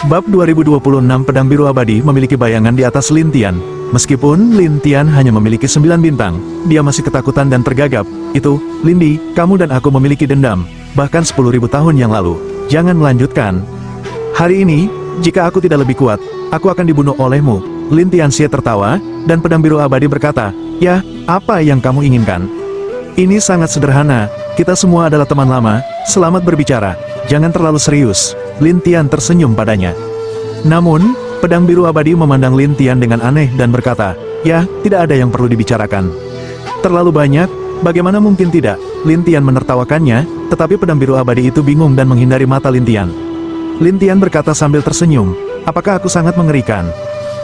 Bab 2026 Pedang Biru Abadi memiliki bayangan di atas Lin Tian. Meskipun Lin Tian hanya memiliki 9 bintang, dia masih ketakutan dan tergagap. Itu, Lindi, kamu dan aku memiliki dendam, bahkan 10.000 tahun yang lalu. Jangan melanjutkan. Hari ini, jika aku tidak lebih kuat, aku akan dibunuh olehmu. Lin Tianxie tertawa, dan Pedang Biru Abadi berkata, ya, apa yang kamu inginkan? Ini sangat sederhana, kita semua adalah teman lama, selamat berbicara, jangan terlalu serius. Lin Tian tersenyum padanya. Namun, Pedang Biru Abadi memandang Lin Tian dengan aneh dan berkata, ya, tidak ada yang perlu dibicarakan. Terlalu banyak, bagaimana mungkin tidak? Lin Tian menertawakannya, tetapi Pedang Biru Abadi itu bingung dan menghindari mata Lin Tian. Lin Tian berkata sambil tersenyum, apakah aku sangat mengerikan?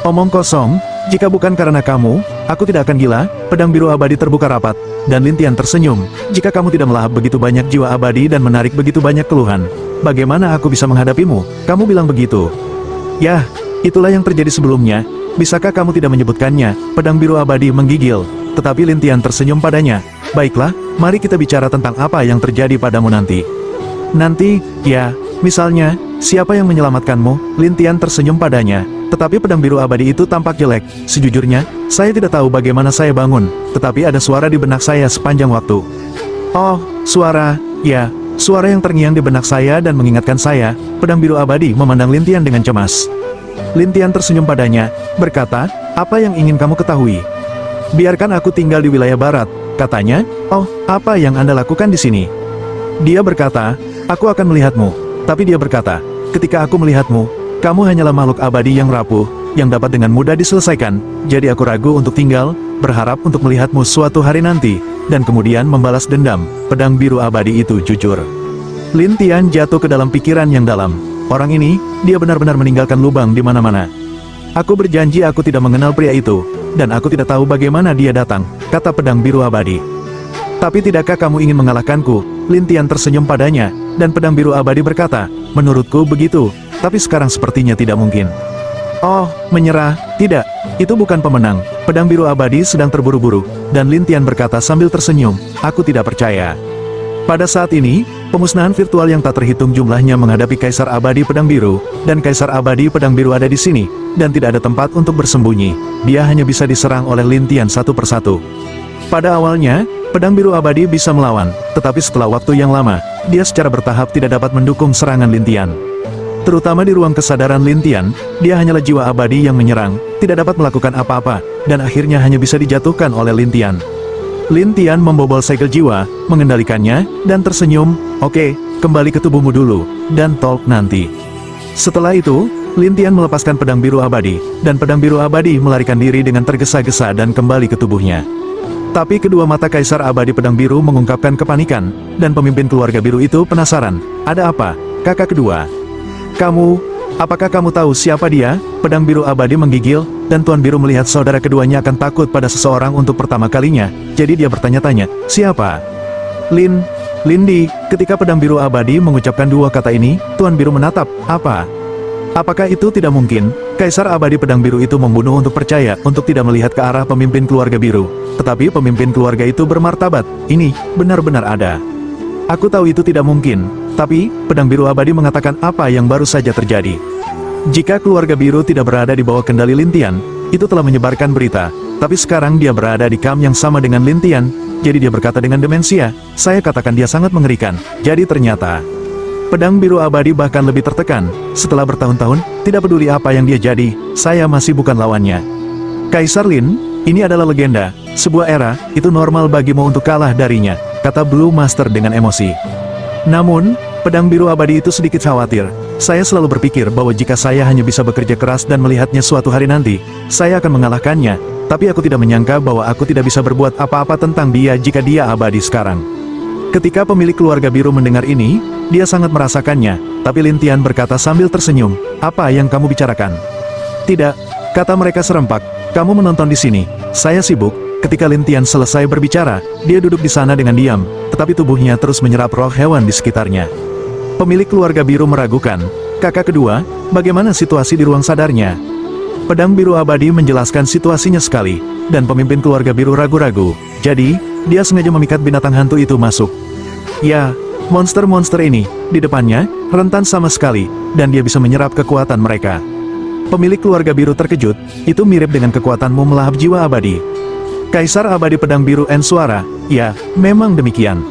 Omong kosong, jika bukan karena kamu, aku tidak akan gila. Pedang Biru Abadi terbuka rapat, dan Lin Tian tersenyum, jika kamu tidak melahap begitu banyak jiwa abadi dan menarik begitu banyak keluhan, bagaimana aku bisa menghadapimu? Kamu bilang begitu. Yah, itulah yang terjadi sebelumnya, bisakah kamu tidak menyebutkannya? Pedang Biru Abadi menggigil, tetapi Lin Tian tersenyum padanya. Baiklah, mari kita bicara tentang apa yang terjadi padamu nanti. Nanti, ya, misalnya, siapa yang menyelamatkanmu? Lin Tian tersenyum padanya, tetapi Pedang Biru Abadi itu tampak jelek. Sejujurnya, saya tidak tahu bagaimana saya bangun, tetapi ada suara di benak saya sepanjang waktu. Oh, suara, ya. Suara yang terngiang di benak saya dan mengingatkan saya. Pedang Biru Abadi memandang Lin Tian dengan cemas. Lin Tian tersenyum padanya, berkata, apa yang ingin kamu ketahui? Biarkan aku tinggal di wilayah barat, katanya. Oh, apa yang Anda lakukan di sini? Dia berkata, aku akan melihatmu. Tapi dia berkata, ketika aku melihatmu, kamu hanyalah makhluk abadi yang rapuh, yang dapat dengan mudah diselesaikan, jadi aku ragu untuk tinggal, berharap untuk melihatmu suatu hari nanti, dan kemudian membalas dendam. Pedang Biru Abadi itu jujur. Lin Tian jatuh ke dalam pikiran yang dalam. Orang ini, dia benar-benar meninggalkan lubang di mana-mana. Aku berjanji aku tidak mengenal pria itu, dan aku tidak tahu bagaimana dia datang, kata Pedang Biru Abadi. Tapi tidakkah kamu ingin mengalahkanku? Lin Tian tersenyum padanya, dan Pedang Biru Abadi berkata, menurutku begitu, tapi sekarang sepertinya tidak mungkin. Oh, menyerah? Tidak, itu bukan pemenang. Pedang Biru Abadi sedang terburu-buru, dan Lin Tian berkata sambil tersenyum, aku tidak percaya. Pada saat ini, pemusnahan virtual yang tak terhitung jumlahnya menghadapi Kaisar Abadi Pedang Biru, dan Kaisar Abadi Pedang Biru ada di sini, dan tidak ada tempat untuk bersembunyi. Dia hanya bisa diserang oleh Lin Tian satu persatu. Pada awalnya, Pedang Biru Abadi bisa melawan, tetapi setelah waktu yang lama, dia secara bertahap tidak dapat mendukung serangan Lin Tian. Terutama di ruang kesadaran Lin Tian, dia hanyalah jiwa abadi yang menyerang, tidak dapat melakukan apa-apa, dan akhirnya hanya bisa dijatuhkan oleh Lin Tian. Lin Tian membobol segel jiwa, mengendalikannya, dan tersenyum, oke, kembali ke tubuhmu dulu, dan talk nanti. Setelah itu, Lin Tian melepaskan Pedang Biru Abadi, dan Pedang Biru Abadi melarikan diri dengan tergesa-gesa dan kembali ke tubuhnya. Tapi kedua mata Kaisar Abadi Pedang Biru mengungkapkan kepanikan, dan pemimpin keluarga biru itu penasaran, ada apa, kakak kedua? Apakah kamu tahu siapa dia? Pedang Biru Abadi menggigil, dan Tuan Biru melihat saudara keduanya akan takut pada seseorang untuk pertama kalinya, jadi dia bertanya-tanya, siapa? Lindi. Ketika Pedang Biru Abadi mengucapkan dua kata ini, Tuan Biru menatap, apa? Apakah itu tidak mungkin? Kaisar Abadi Pedang Biru itu membunuh untuk percaya, untuk tidak melihat ke arah pemimpin keluarga biru. Tetapi pemimpin keluarga itu bermartabat, ini, benar-benar ada. Aku tahu itu tidak mungkin, tapi, Pedang Biru Abadi mengatakan apa yang baru saja terjadi. Jika keluarga biru tidak berada di bawah kendali Lin Tian, itu telah menyebarkan berita, tapi sekarang dia berada di camp yang sama dengan Lin Tian, jadi dia berkata dengan demensia, saya katakan dia sangat mengerikan, jadi ternyata. Pedang Biru Abadi bahkan lebih tertekan, setelah bertahun-tahun, tidak peduli apa yang dia jadi, saya masih bukan lawannya. Kaisar Lin, ini adalah legenda, sebuah era, itu normal bagimu untuk kalah darinya, kata Blue Master dengan emosi. Namun, Pedang Biru Abadi itu sedikit khawatir. Saya selalu berpikir bahwa jika saya hanya bisa bekerja keras dan melihatnya suatu hari nanti, saya akan mengalahkannya, tapi aku tidak menyangka bahwa aku tidak bisa berbuat apa-apa tentang dia jika dia abadi sekarang. Ketika pemilik keluarga biru mendengar ini, dia sangat merasakannya, tapi Lin Tian berkata sambil tersenyum, apa yang kamu bicarakan? Tidak, kata mereka serempak, kamu menonton di sini, saya sibuk. Ketika Lin Tian selesai berbicara, dia duduk di sana dengan diam, tetapi tubuhnya terus menyerap roh hewan di sekitarnya. Pemilik keluarga biru meragukan, kakak kedua, bagaimana situasi di ruang sadarnya? Pedang Biru Abadi menjelaskan situasinya sekali, dan pemimpin keluarga biru ragu-ragu, jadi, dia sengaja memikat binatang hantu itu masuk. Ya, Monster-monster ini, di depannya, rentan sama sekali, dan dia bisa menyerap kekuatan mereka. Pemilik keluarga biru terkejut, itu mirip dengan kekuatanmu melahap jiwa abadi. Kaisar abadi pedang biru Enswara, ya, memang demikian.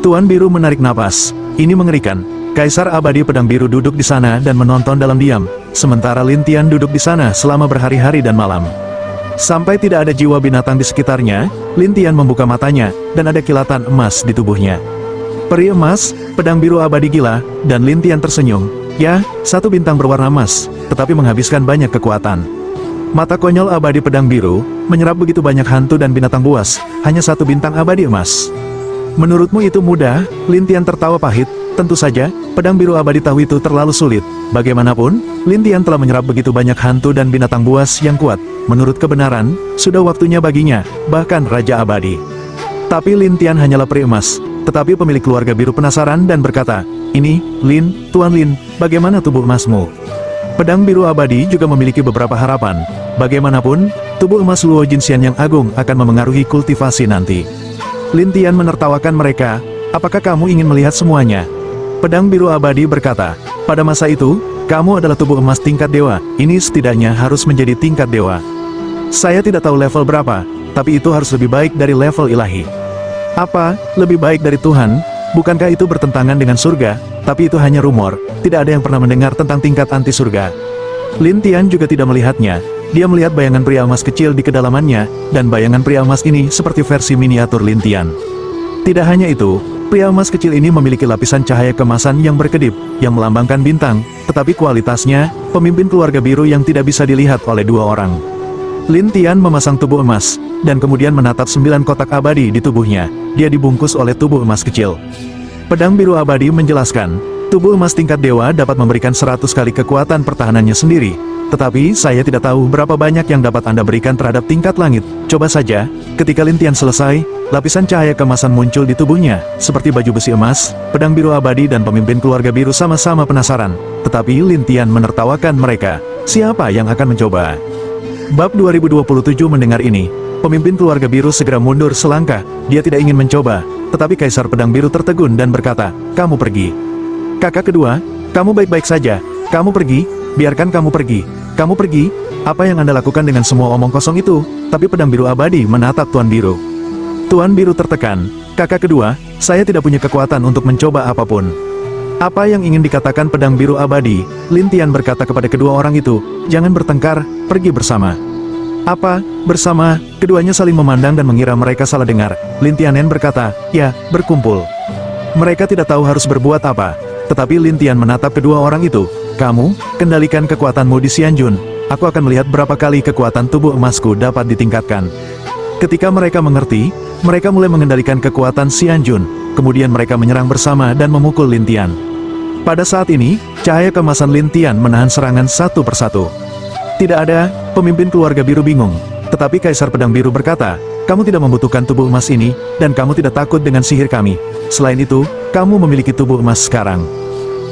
Tuan biru menarik napas, ini mengerikan. Kaisar abadi pedang biru duduk di sana dan menonton dalam diam, sementara Lin Tian duduk di sana selama berhari-hari dan malam. Sampai tidak ada jiwa binatang di sekitarnya, Lin Tian membuka matanya, dan ada kilatan emas di tubuhnya. Peri emas, pedang biru abadi gila, dan Lin Tian tersenyum. Ya, satu bintang berwarna emas, tetapi menghabiskan banyak kekuatan. Mata konyol abadi pedang biru, menyerap begitu banyak hantu dan binatang buas, hanya satu bintang abadi emas. Menurutmu itu mudah? Lin Tian tertawa pahit. Tentu saja, pedang biru abadi tahu itu terlalu sulit. Bagaimanapun, Lin Tian telah menyerap begitu banyak hantu dan binatang buas yang kuat. Menurut kebenaran, sudah waktunya baginya, bahkan Raja Abadi. Tapi Lin Tian hanyalah peri emas. Tetapi pemilik keluarga biru penasaran dan berkata, "Ini, Lin, Tuan Lin, bagaimana tubuh emasmu?" Pedang biru abadi juga memiliki beberapa harapan. Bagaimanapun, tubuh emas Luo Jinxian yang agung akan memengaruhi kultivasi nanti. Lin Tian menertawakan mereka, "Apakah kamu ingin melihat semuanya?" Pedang biru abadi berkata, "Pada masa itu, kamu adalah tubuh emas tingkat dewa, ini setidaknya harus menjadi tingkat dewa. Saya tidak tahu level berapa, tapi itu harus lebih baik dari level ilahi." "Apa, lebih baik dari Tuhan? Bukankah itu bertentangan dengan surga?" "Tapi itu hanya rumor, tidak ada yang pernah mendengar tentang tingkat anti surga." Lin Tian juga tidak melihatnya, dia melihat bayangan pria emas kecil di kedalamannya, dan bayangan pria emas ini seperti versi miniatur Lin Tian. Tidak hanya itu, pria emas kecil ini memiliki lapisan cahaya kemasan yang berkedip, yang melambangkan bintang, tetapi kualitasnya, pemimpin keluarga biru yang tidak bisa dilihat oleh dua orang. Lin Tian memasang tubuh emas, dan kemudian menatap 9 kotak abadi di tubuhnya, dia dibungkus oleh tubuh emas kecil. Pedang biru abadi menjelaskan, tubuh emas tingkat dewa dapat memberikan 100 kali kekuatan pertahanannya sendiri, tetapi saya tidak tahu berapa banyak yang dapat Anda berikan terhadap tingkat langit. Coba saja, ketika Lin Tian selesai, lapisan cahaya kemasan muncul di tubuhnya, seperti baju besi emas. Pedang biru abadi dan pemimpin keluarga biru sama-sama penasaran, tetapi Lin Tian menertawakan mereka. Siapa yang akan mencoba? Bab 2027 mendengar ini, pemimpin keluarga biru segera mundur selangkah, dia tidak ingin mencoba, tetapi Kaisar Pedang Biru tertegun dan berkata, "Kamu pergi." "Kakak kedua, kamu baik-baik saja, kamu pergi, biarkan kamu pergi. Kamu pergi, apa yang Anda lakukan dengan semua omong kosong itu?" Tapi Pedang Biru abadi menatap Tuan Biru. Tuan Biru tertekan, "Kakak kedua, saya tidak punya kekuatan untuk mencoba apapun." "Apa yang ingin dikatakan Pedang Biru abadi?" Lin Tian berkata kepada kedua orang itu, "Jangan bertengkar, pergi bersama." "Apa, bersama?" Keduanya saling memandang dan mengira mereka salah dengar. Lin Tianen berkata, "Ya, berkumpul." Mereka tidak tahu harus berbuat apa. Tetapi Lin Tian menatap kedua orang itu. "Kamu, kendalikan kekuatanmu di Xianjun. Aku akan melihat berapa kali kekuatan tubuh emasku dapat ditingkatkan." Ketika mereka mengerti, mereka mulai mengendalikan kekuatan Xianjun. Kemudian mereka menyerang bersama dan memukul Lin Tian. Pada saat ini, cahaya kemasan Lin Tian menahan serangan satu persatu. "Tidak ada," pemimpin keluarga biru bingung. Tetapi Kaisar Pedang Biru berkata, "Kamu tidak membutuhkan tubuh emas ini, dan kamu tidak takut dengan sihir kami. Selain itu, kamu memiliki tubuh emas sekarang."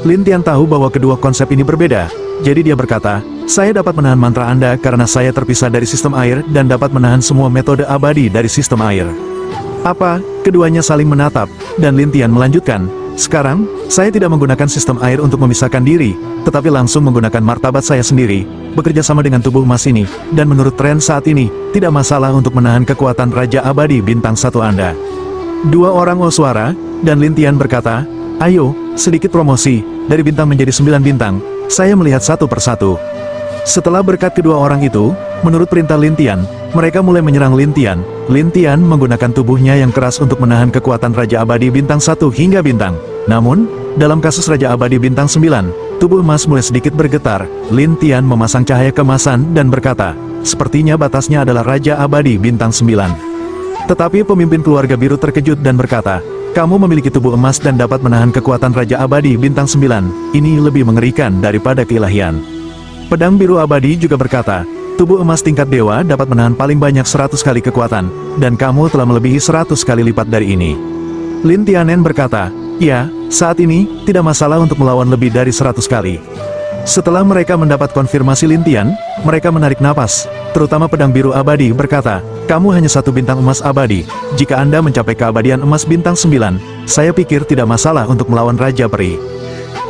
Lin Tian tahu bahwa kedua konsep ini berbeda, jadi dia berkata, "Saya dapat menahan mantra Anda karena saya terpisah dari sistem air dan dapat menahan semua metode abadi dari sistem air." "Apa?" Keduanya saling menatap, dan Lin Tian melanjutkan, "Sekarang, saya tidak menggunakan sistem air untuk memisahkan diri, tetapi langsung menggunakan martabat saya sendiri, bekerja sama dengan tubuh emas ini, dan menurut tren saat ini, tidak masalah untuk menahan kekuatan Raja Abadi Bintang 1 Anda." Dua orang Oswara, dan Lin Tian berkata, "Ayo, sedikit promosi, dari bintang menjadi 9 bintang, saya melihat satu persatu." Setelah berkat kedua orang itu, menurut perintah Lin Tian, mereka mulai menyerang Lin Tian. Lin Tian menggunakan tubuhnya yang keras untuk menahan kekuatan Raja Abadi Bintang 1 hingga bintang. Namun, dalam kasus Raja Abadi Bintang 9, tubuh emas mulai sedikit bergetar. Lin Tian memasang cahaya kemasan dan berkata, "Sepertinya batasnya adalah Raja Abadi Bintang 9. Tetapi pemimpin keluarga biru terkejut dan berkata, "Kamu memiliki tubuh emas dan dapat menahan kekuatan Raja Abadi Bintang 9. Ini lebih mengerikan daripada keilahian." Pedang Biru Abadi juga berkata, "Tubuh emas tingkat dewa dapat menahan paling banyak 100 kali kekuatan, dan kamu telah melebihi 100 kali lipat dari ini." Lin Tianen berkata, "Ya, saat ini, tidak masalah untuk melawan lebih dari 100 kali." Setelah mereka mendapat konfirmasi Lin Tian, mereka menarik napas, terutama pedang biru abadi berkata, kamu hanya 1 bintang emas abadi. Jika Anda mencapai keabadian emas bintang 9, saya pikir tidak masalah untuk melawan Raja Peri.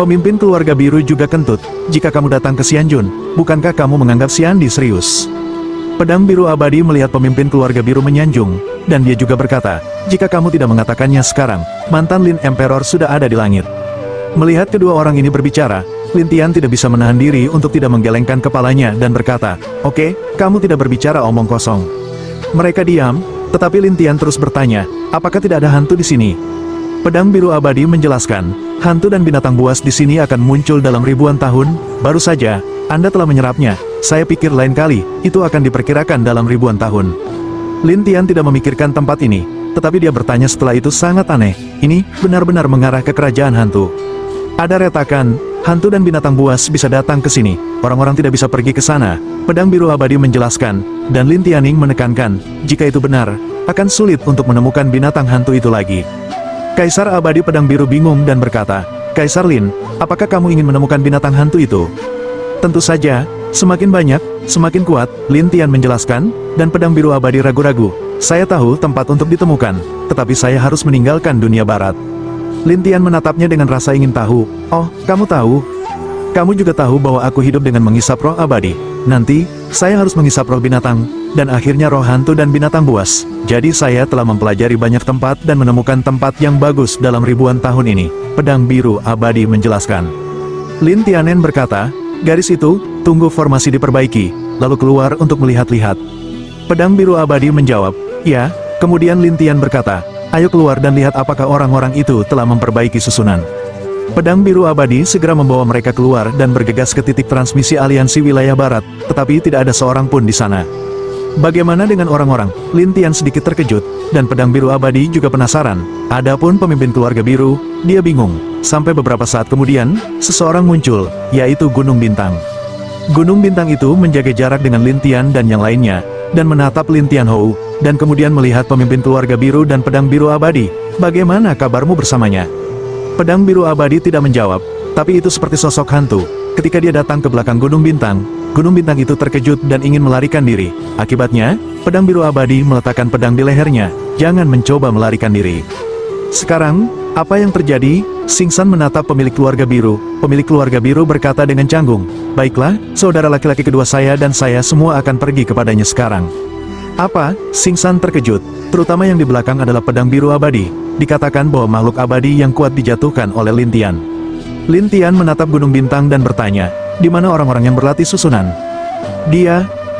Pemimpin keluarga biru juga kentut, jika kamu datang ke Xianjun, bukankah kamu menganggap Xiandi serius? Pedang biru abadi melihat pemimpin keluarga biru menyanjung, dan dia juga berkata, jika kamu tidak mengatakannya sekarang, mantan Lin Emperor sudah ada di langit. Melihat kedua orang ini berbicara, Lin Tian tidak bisa menahan diri untuk tidak menggelengkan kepalanya dan berkata, oke, kamu tidak berbicara omong kosong. Mereka diam, tetapi Lin Tian terus bertanya, apakah tidak ada hantu di sini? Pedang biru abadi menjelaskan, hantu dan binatang buas di sini akan muncul dalam ribuan tahun, baru saja, Anda telah menyerapnya, saya pikir lain kali, itu akan diperkirakan dalam ribuan tahun. Lin Tian tidak memikirkan tempat ini, tetapi dia bertanya setelah itu sangat aneh, ini benar-benar mengarah ke kerajaan hantu. Ada retakan, hantu dan binatang buas bisa datang ke sini, orang-orang tidak bisa pergi ke sana, pedang biru abadi menjelaskan, dan Lin Tianing menekankan, jika itu benar, akan sulit untuk menemukan binatang hantu itu lagi. Kaisar abadi pedang biru bingung dan berkata, Kaisar Lin, apakah kamu ingin menemukan binatang hantu itu? Tentu saja, semakin banyak, semakin kuat, Lin Tian menjelaskan, dan pedang biru abadi ragu-ragu, saya tahu tempat untuk ditemukan, tetapi saya harus meninggalkan dunia barat. Lin Tian menatapnya dengan rasa ingin tahu, oh, kamu tahu? Kamu juga tahu bahwa aku hidup dengan menghisap roh abadi. Nanti, saya harus menghisap roh binatang, dan akhirnya roh hantu dan binatang buas. Jadi saya telah mempelajari banyak tempat dan menemukan tempat yang bagus dalam ribuan tahun ini. Pedang biru abadi menjelaskan. Lin Tianen berkata, garis itu, tunggu formasi diperbaiki, lalu keluar untuk melihat-lihat. Pedang biru abadi menjawab, ya, kemudian Lin Tian berkata, ayo keluar dan lihat apakah orang-orang itu telah memperbaiki susunan. Pedang biru abadi segera membawa mereka keluar dan bergegas ke titik transmisi aliansi wilayah barat, tetapi tidak ada seorang pun di sana. Bagaimana dengan orang-orang? Lin Tian sedikit terkejut, dan pedang biru abadi juga penasaran. Adapun pemimpin keluarga biru, dia bingung. Sampai beberapa saat kemudian, seseorang muncul, yaitu Gunung Bintang. Gunung Bintang itu menjaga jarak dengan Lin Tian dan yang lainnya, dan menatap Lin Tianhou, dan kemudian melihat pemimpin keluarga biru dan pedang biru abadi. Bagaimana kabarmu bersamanya? Pedang biru abadi tidak menjawab, tapi itu seperti sosok hantu. Ketika dia datang ke belakang Gunung Bintang itu terkejut dan ingin melarikan diri. Akibatnya, pedang biru abadi meletakkan pedang di lehernya, jangan mencoba melarikan diri. Sekarang, apa yang terjadi? Singsan menatap pemilik keluarga biru. Pemilik keluarga biru berkata dengan canggung, baiklah, saudara laki-laki kedua saya dan saya semua akan pergi kepadanya sekarang. Apa? Singsan terkejut, terutama yang di belakang adalah pedang biru abadi. Dikatakan bahwa makhluk abadi yang kuat dijatuhkan oleh Lin Tian. Lin Tian menatap Gunung Bintang dan bertanya, di mana orang-orang yang berlatih susunan?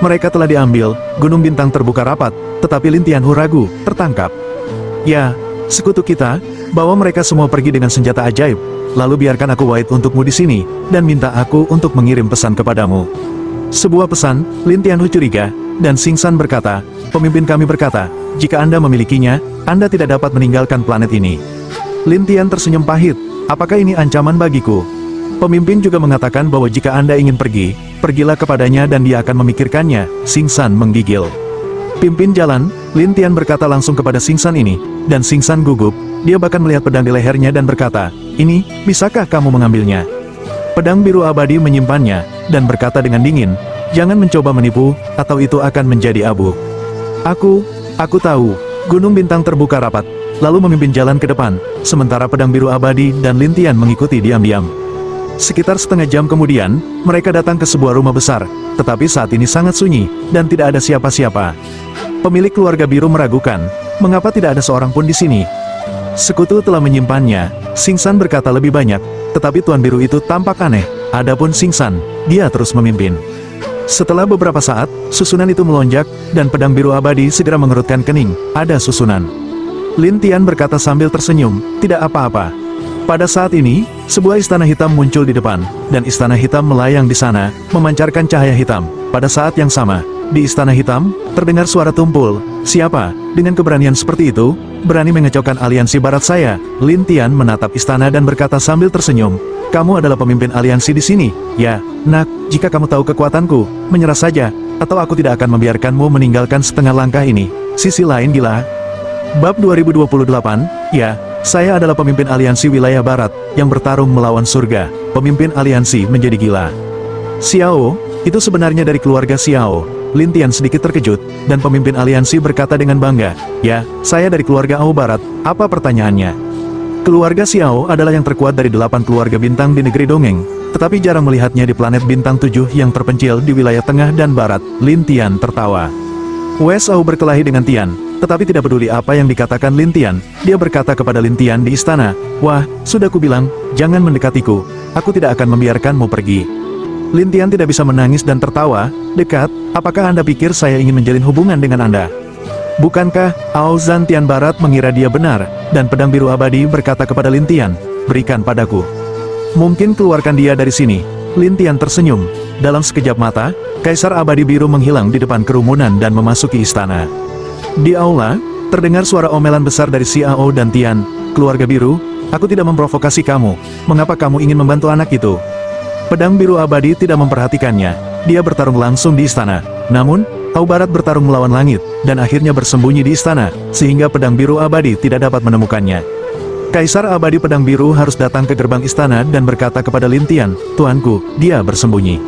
Mereka telah diambil, Gunung Bintang terbuka rapat, tetapi Lin Tianhu ragu, tertangkap. Ya, sekutu kita, bawa mereka semua pergi dengan senjata ajaib, lalu biarkan aku wait untukmu di sini, dan minta aku untuk mengirim pesan kepadamu. Sebuah pesan, Lin Tianhu curiga, dan Singsan berkata, pemimpin kami berkata, jika Anda memilikinya, Anda tidak dapat meninggalkan planet ini. Lin Tian tersenyum pahit, apakah ini ancaman bagiku? Pemimpin juga mengatakan bahwa jika Anda ingin pergi, pergilah kepadanya dan dia akan memikirkannya. Singsan menggigil. Pimpin jalan, Lin Tian berkata langsung kepada Singsan ini, dan Singsan gugup, dia bahkan melihat pedang di lehernya dan berkata, ini, bisakah kamu mengambilnya? Pedang biru abadi menyimpannya, dan berkata dengan dingin, jangan mencoba menipu, atau itu akan menjadi abu. Aku tahu. Gunung Bintang terbuka rapat, lalu memimpin jalan ke depan, sementara pedang biru abadi dan Lin Tian mengikuti diam-diam. Sekitar setengah jam kemudian, mereka datang ke sebuah rumah besar, tetapi saat ini sangat sunyi, dan tidak ada siapa-siapa. Pemilik keluarga biru meragukan, mengapa tidak ada seorang pun di sini? Sekutu telah menyimpannya, Singsan berkata lebih banyak, tetapi Tuan Biru itu tampak aneh. Adapun Singsan, dia terus memimpin. Setelah beberapa saat, susunan itu melonjak, dan pedang biru abadi segera mengerutkan kening, ada susunan. Lin Tian berkata sambil tersenyum, tidak apa-apa. Pada saat ini, sebuah istana hitam muncul di depan, dan istana hitam melayang di sana, memancarkan cahaya hitam. Pada saat yang sama, di istana hitam, terdengar suara tumpul. Siapa, dengan keberanian seperti itu, berani mengecokkan aliansi barat saya? Lin Tian menatap istana dan berkata sambil tersenyum, kamu adalah pemimpin aliansi di sini. Ya, nak, jika kamu tahu kekuatanku, menyerah saja, atau aku tidak akan membiarkanmu meninggalkan setengah langkah ini. Sisi lain gila. Bab 2028, ya, saya adalah pemimpin aliansi wilayah barat, yang bertarung melawan surga. Pemimpin aliansi menjadi gila. Xiao, itu sebenarnya dari keluarga Xiao. Lin Tian sedikit terkejut, dan pemimpin aliansi berkata dengan bangga, ya, saya dari keluarga Ao Barat, apa pertanyaannya? Keluarga Xiao adalah yang terkuat dari 8 keluarga bintang di negeri dongeng, tetapi jarang melihatnya di planet bintang 7 yang terpencil di wilayah tengah dan barat. Lin Tian tertawa. Wes Ao berkelahi dengan Tian, tetapi tidak peduli apa yang dikatakan Lin Tian, dia berkata kepada Lin Tian di istana, wah, sudah kubilang, jangan mendekatiku, aku tidak akan membiarkanmu pergi. Lin Tian tidak bisa menangis dan tertawa, dekat, apakah Anda pikir saya ingin menjalin hubungan dengan Anda? Bukankah Ao Zhan Tian Barat mengira dia benar, dan pedang biru abadi berkata kepada Lin Tian, berikan padaku. Mungkin keluarkan dia dari sini. Lin Tian tersenyum, dalam sekejap mata, Kaisar Abadi Biru menghilang di depan kerumunan dan memasuki istana. Di aula, terdengar suara omelan besar dari Xiao dan Tian, keluarga biru, aku tidak memprovokasi kamu, mengapa kamu ingin membantu anak itu? Pedang biru abadi tidak memperhatikannya, dia bertarung langsung di istana, namun, Ao Barat bertarung melawan langit, dan akhirnya bersembunyi di istana, sehingga pedang biru abadi tidak dapat menemukannya. Kaisar Abadi Pedang Biru harus datang ke gerbang istana dan berkata kepada Lin Tian, tuanku, dia bersembunyi.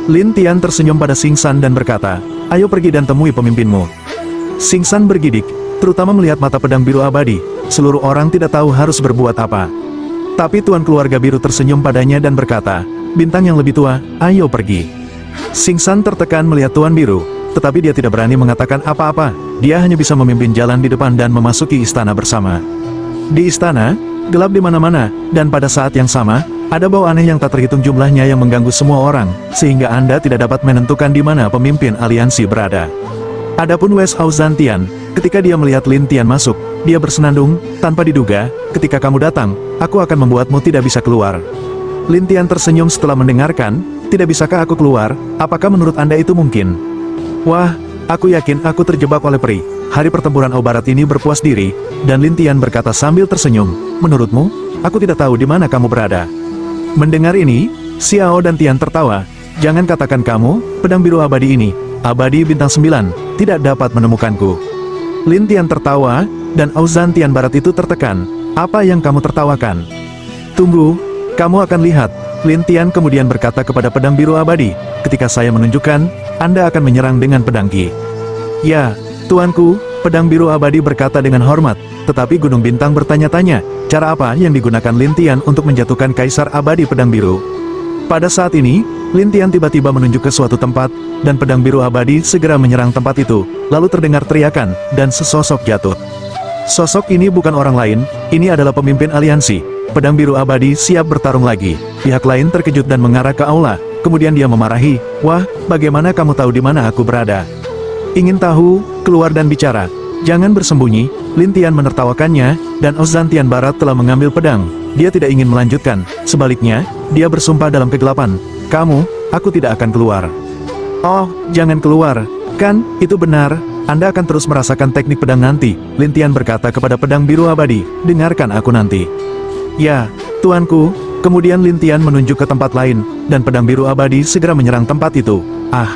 Lin Tian tersenyum pada Xing San dan berkata, ayo pergi dan temui pemimpinmu. Xing San bergidik, terutama melihat mata pedang biru abadi, seluruh orang tidak tahu harus berbuat apa. Tapi tuan keluarga biru tersenyum padanya dan berkata, bintang yang lebih tua, ayo pergi. Xing San tertekan melihat tuan biru, tetapi dia tidak berani mengatakan apa-apa, dia hanya bisa memimpin jalan di depan dan memasuki istana bersama. Di istana, gelap di mana-mana, dan pada saat yang sama, ada bau aneh yang tak terhitung jumlahnya yang mengganggu semua orang, sehingga Anda tidak dapat menentukan di mana pemimpin aliansi berada. Adapun Wes Ao Zhan Tian, ketika dia melihat Lin Tian masuk, dia bersenandung, tanpa diduga, ketika kamu datang, aku akan membuatmu tidak bisa keluar. Lin Tian tersenyum setelah mendengarkan, tidak bisakah aku keluar, apakah menurut Anda itu mungkin? Wah, aku yakin aku terjebak oleh peri. Hari pertempuran Ao Barat ini berpuas diri, dan Lin Tian berkata sambil tersenyum, menurutmu, aku tidak tahu di mana kamu berada. Mendengar ini, Xiao dan Tian tertawa, jangan katakan kamu, pedang biru abadi ini, abadi bintang 9, tidak dapat menemukanku. Lin Tian tertawa, dan Ao Zhan Tian Barat itu tertekan, apa yang kamu tertawakan? Tunggu, kamu akan lihat, Lin Tian kemudian berkata kepada pedang biru abadi, ketika saya menunjukkan, Anda akan menyerang dengan pedang Qi. Ya, tuanku, pedang biru abadi berkata dengan hormat, tetapi Gunung Bintang bertanya-tanya, cara apa yang digunakan Lin Tian untuk menjatuhkan Kaisar Abadi Pedang Biru? Pada saat ini, Lin Tian tiba-tiba menunjuk ke suatu tempat, dan pedang biru abadi segera menyerang tempat itu, lalu terdengar teriakan, dan sesosok jatuh. Sosok ini bukan orang lain, ini adalah pemimpin aliansi. Pedang biru abadi siap bertarung lagi. Pihak lain terkejut dan mengarah ke aula, kemudian dia memarahi, wah, bagaimana kamu tahu di mana aku berada? Ingin tahu, keluar dan bicara. Jangan bersembunyi, Lin Tian menertawakannya, dan Ao Zhan Tian Barat telah mengambil pedang. Dia tidak ingin melanjutkan, sebaliknya, dia bersumpah dalam kegelapan. Kamu, aku tidak akan keluar. Oh, jangan keluar. Kan, itu benar, Anda akan terus merasakan teknik pedang nanti, Lin Tian berkata kepada pedang biru abadi, dengarkan aku nanti. Ya, tuanku, kemudian Lin Tian menunjuk ke tempat lain, dan pedang biru abadi segera menyerang tempat itu. Ah!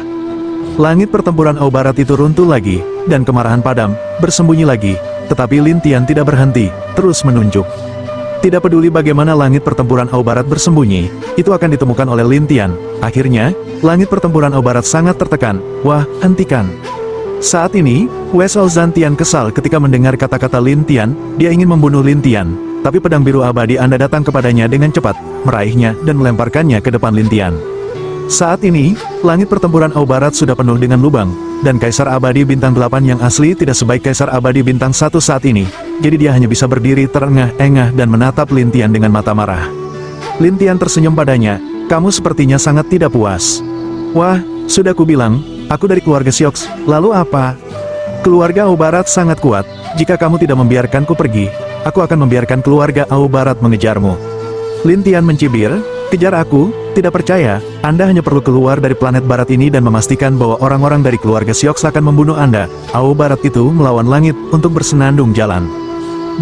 Langit pertempuran Ao Barat itu runtuh lagi, dan kemarahan padam, bersembunyi lagi, tetapi Lin Tian tidak berhenti, terus menunjuk. Tidak peduli bagaimana langit pertempuran Ao Barat bersembunyi, itu akan ditemukan oleh Lin Tian. Akhirnya, langit pertempuran Ao Barat sangat tertekan, wah, hentikan. Saat ini, Wes Ao Zhan Tian kesal ketika mendengar kata-kata Lin Tian, dia ingin membunuh Lin Tian, tapi pedang biru abadi Anda datang kepadanya dengan cepat, meraihnya dan melemparkannya ke depan Lin Tian. Saat ini, langit pertempuran Ao Barat sudah penuh dengan lubang, dan Kaisar Abadi Bintang 8 yang asli tidak sebaik Kaisar Abadi Bintang 1 saat ini, jadi dia hanya bisa berdiri terengah-engah dan menatap Lin Tian dengan mata marah. Lin Tian tersenyum padanya, kamu sepertinya sangat tidak puas. Wah, sudah kubilang, aku dari keluarga Siox, lalu apa? Keluarga Ao Barat sangat kuat, jika kamu tidak membiarkanku pergi, aku akan membiarkan keluarga Ao Barat mengejarmu. Lin Tian mencibir, kejar aku, tidak percaya, Anda hanya perlu keluar dari planet barat ini dan memastikan bahwa orang-orang dari keluarga Siox akan membunuh Anda. Ao Barat itu melawan langit untuk bersenandung jalan.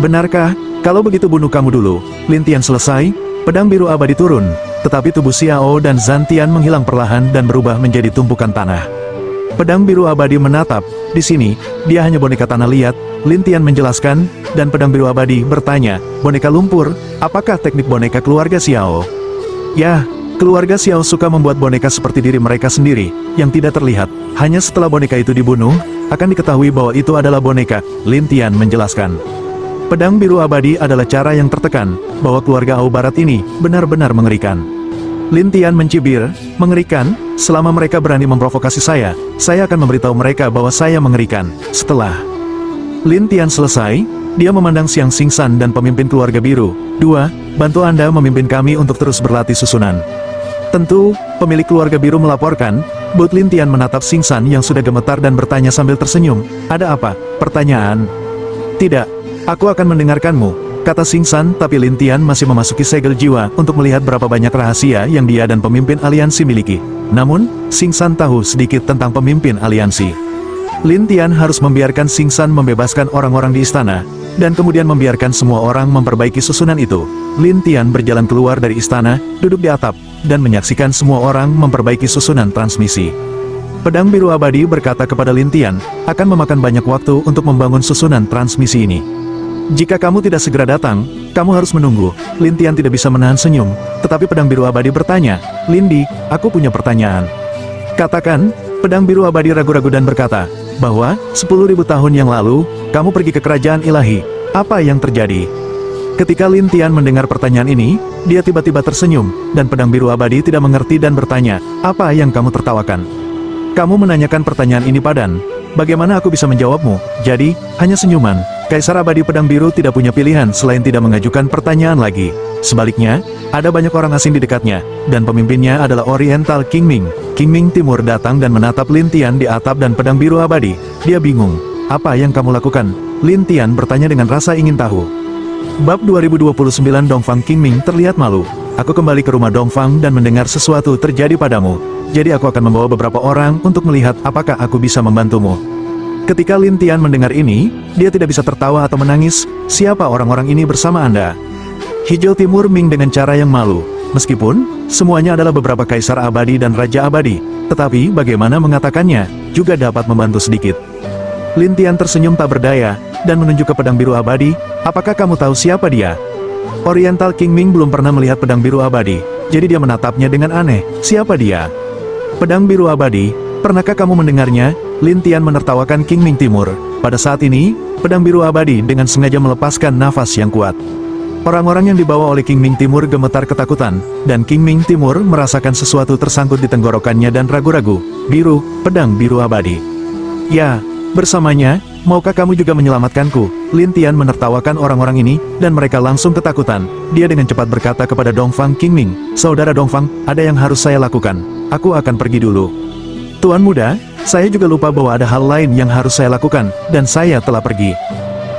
Benarkah? Kalau begitu bunuh kamu dulu. Lin Tian selesai, pedang biru abadi turun, tetapi tubuh Xiao dan Zhan Tian menghilang perlahan dan berubah menjadi tumpukan tanah. Pedang biru abadi menatap. Di sini, dia hanya boneka tanah liat. Lin Tian menjelaskan, dan pedang biru abadi bertanya, boneka lumpur, apakah teknik boneka keluarga Xiao? Ya, keluarga Xiao suka membuat boneka seperti diri mereka sendiri, yang tidak terlihat. Hanya setelah boneka itu dibunuh, akan diketahui bahwa itu adalah boneka, Lin Tian menjelaskan. Pedang biru abadi adalah cara yang tertekan, bahwa keluarga Ao Barat ini benar-benar mengerikan. Lin Tian mencibir, mengerikan, selama mereka berani memprovokasi saya akan memberitahu mereka bahwa saya mengerikan. Setelah Lin Tian selesai, dia memandang Xiang Xingsan dan pemimpin keluarga biru. 2. Bantu Anda memimpin kami untuk terus berlatih susunan. Tentu, pemilik keluarga biru melaporkan. But Lin Tian menatap Xingsan yang sudah gemetar dan bertanya sambil tersenyum. Ada apa? Pertanyaan. Tidak, aku akan mendengarkanmu, kata Xingsan, tapi Lin Tian masih memasuki segel jiwa untuk melihat berapa banyak rahasia yang dia dan pemimpin aliansi miliki. Namun, Xingsan tahu sedikit tentang pemimpin aliansi. Lin Tian harus membiarkan Xingsan membebaskan orang-orang di istana, dan kemudian membiarkan semua orang memperbaiki susunan itu. Lin Tian berjalan keluar dari istana, duduk di atap, dan menyaksikan semua orang memperbaiki susunan transmisi. Pedang biru abadi berkata kepada Lin Tian, akan memakan banyak waktu untuk membangun susunan transmisi ini. Jika kamu tidak segera datang, kamu harus menunggu. Lin Tian tidak bisa menahan senyum, tetapi pedang biru abadi bertanya, Lindi, aku punya pertanyaan. Katakan. Pedang biru abadi ragu-ragu dan berkata, bahwa 10.000 tahun yang lalu, kamu pergi ke kerajaan ilahi. Apa yang terjadi? Ketika Lin Tian mendengar pertanyaan ini, dia tiba-tiba tersenyum, dan pedang biru abadi tidak mengerti dan bertanya, apa yang kamu tertawakan? Kamu menanyakan pertanyaan ini padan. Bagaimana aku bisa menjawabmu? Jadi, hanya senyuman. Kaisar abadi pedang biru tidak punya pilihan selain tidak mengajukan pertanyaan lagi. Sebaliknya, ada banyak orang asing di dekatnya, dan pemimpinnya adalah Oriental King Ming. King Ming Timur datang dan menatap Lin Tian di atap dan pedang biru abadi. Dia bingung. Apa yang kamu lakukan? Lin Tian bertanya dengan rasa ingin tahu. Bab 2029 Dongfang. King Ming terlihat malu. Aku kembali ke rumah Dongfang dan mendengar sesuatu terjadi padamu. Jadi aku akan membawa beberapa orang untuk melihat apakah aku bisa membantumu. Ketika Lin Tian mendengar ini, dia tidak bisa tertawa atau menangis. Siapa orang-orang ini bersama Anda? Hijau Timur Ming dengan cara yang malu. Meskipun, semuanya adalah beberapa kaisar abadi dan raja abadi, tetapi bagaimana mengatakannya, juga dapat membantu sedikit. Lin Tian tersenyum tak berdaya, dan menunjuk ke pedang biru abadi, apakah kamu tahu siapa dia? Oriental King Ming belum pernah melihat pedang biru abadi, jadi dia menatapnya dengan aneh, siapa dia? Pedang biru abadi, pernahkah kamu mendengarnya? Lin Tian menertawakan King Ming Timur. Pada saat ini, pedang biru abadi dengan sengaja melepaskan nafas yang kuat. Orang-orang yang dibawa oleh King Ming Timur gemetar ketakutan, dan King Ming Timur merasakan sesuatu tersangkut di tenggorokannya dan ragu-ragu. Biru, pedang biru abadi. Ya, bersamanya, maukah kamu juga menyelamatkanku? Lin Tian menertawakan orang-orang ini, dan mereka langsung ketakutan. Dia dengan cepat berkata kepada Dongfang King Ming, Saudara Dongfang, ada yang harus saya lakukan. Aku akan pergi dulu. Tuan muda, saya juga lupa bahwa ada hal lain yang harus saya lakukan, dan saya telah pergi.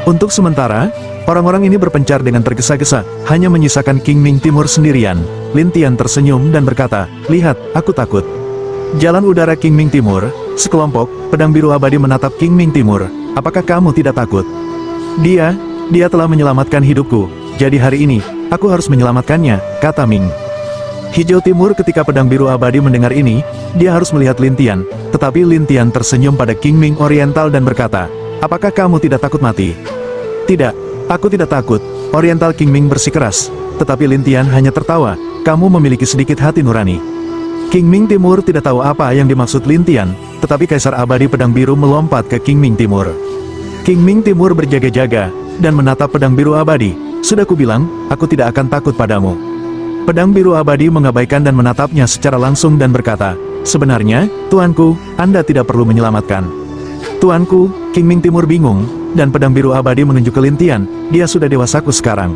Untuk sementara, orang-orang ini berpencar dengan tergesa-gesa, hanya menyisakan King Ming Timur sendirian. Lin Tian tersenyum dan berkata, lihat, aku takut. Jalan udara King Ming Timur, sekelompok, pedang biru abadi menatap King Ming Timur. Apakah kamu tidak takut? Dia telah menyelamatkan hidupku, jadi hari ini, aku harus menyelamatkannya, kata Ming. Hijau Timur ketika pedang biru abadi mendengar ini, dia harus melihat Lin Tian, tetapi Lin Tian tersenyum pada King Ming Oriental dan berkata, apakah kamu tidak takut mati? Tidak, aku tidak takut, Oriental King Ming bersikeras, tetapi Lin Tian hanya tertawa, kamu memiliki sedikit hati nurani. King Ming Timur tidak tahu apa yang dimaksud Lin Tian, tetapi Kaisar Abadi Pedang Biru melompat ke King Ming Timur. King Ming Timur berjaga-jaga, dan menatap pedang biru abadi, sudah kubilang, aku tidak akan takut padamu. Pedang biru abadi mengabaikan dan menatapnya secara langsung dan berkata, sebenarnya, tuanku, Anda tidak perlu menyelamatkan. Tuanku, King Ming Timur bingung, dan pedang biru abadi menunjuk ke Lin Tian, dia sudah dewasaku sekarang.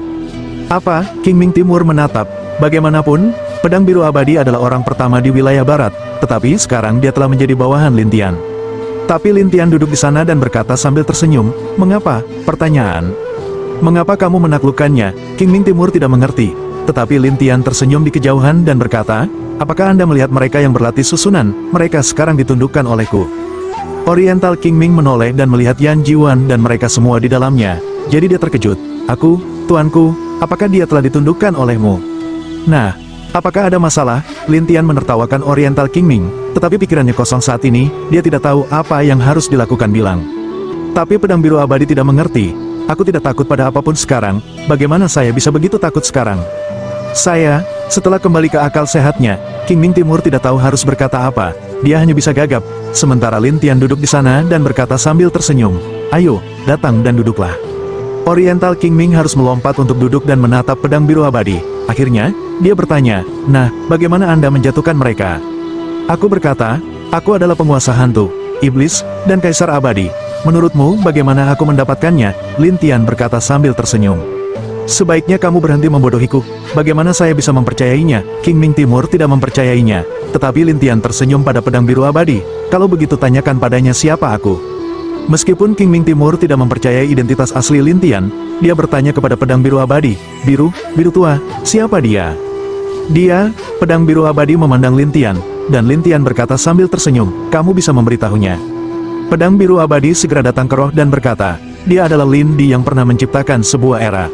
Apa? King Ming Timur menatap, bagaimanapun, pedang biru abadi adalah orang pertama di wilayah barat, tetapi sekarang dia telah menjadi bawahan Lin Tian. Tapi Lin Tian duduk di sana dan berkata sambil tersenyum, mengapa? Pertanyaan. Mengapa kamu menaklukkannya? King Ming Timur tidak mengerti. Tetapi Lin Tian tersenyum di kejauhan dan berkata, apakah Anda melihat mereka yang berlatih susunan? Mereka sekarang ditundukkan olehku. Oriental King Ming menoleh dan melihat Yan Jiwan dan mereka semua di dalamnya. Jadi dia terkejut. Aku, tuanku, apakah dia telah ditundukkan olehmu? Nah, Apakah ada masalah? Lin Tian menertawakan Oriental Kingming, tetapi pikirannya kosong saat ini, dia tidak tahu apa yang harus dilakukan bilang. Tapi pedang biru abadi tidak mengerti. Aku tidak takut pada apapun sekarang, bagaimana saya bisa begitu takut sekarang? Setelah kembali ke akal sehatnya, Kingming Timur tidak tahu harus berkata apa, dia hanya bisa gagap, sementara Lin Tian duduk di sana dan berkata sambil tersenyum, "Ayo, datang dan duduklah." Oriental Kingming harus melompat untuk duduk dan menatap pedang biru abadi. Akhirnya, dia bertanya, "Nah, bagaimana Anda menjatuhkan mereka?" Aku berkata, "Aku adalah penguasa hantu, iblis, dan kaisar abadi. Menurutmu, bagaimana aku mendapatkannya?" Lin Tian berkata sambil tersenyum. "Sebaiknya kamu berhenti membodohiku. Bagaimana saya bisa mempercayainya?" Kingming Timur tidak mempercayainya, tetapi Lin Tian tersenyum pada pedang biru abadi. "Kalau begitu tanyakan padanya siapa aku." Meskipun Kingming Timur tidak mempercayai identitas asli Lin Tian, dia bertanya kepada pedang biru abadi, biru tua, siapa dia?" Pedang biru abadi memandang Lin Tian, dan Lin Tian berkata sambil tersenyum, "Kamu bisa memberitahunya." Pedang biru abadi segera datang ke roh dan berkata, "Dia adalah Lin Di yang pernah menciptakan sebuah era."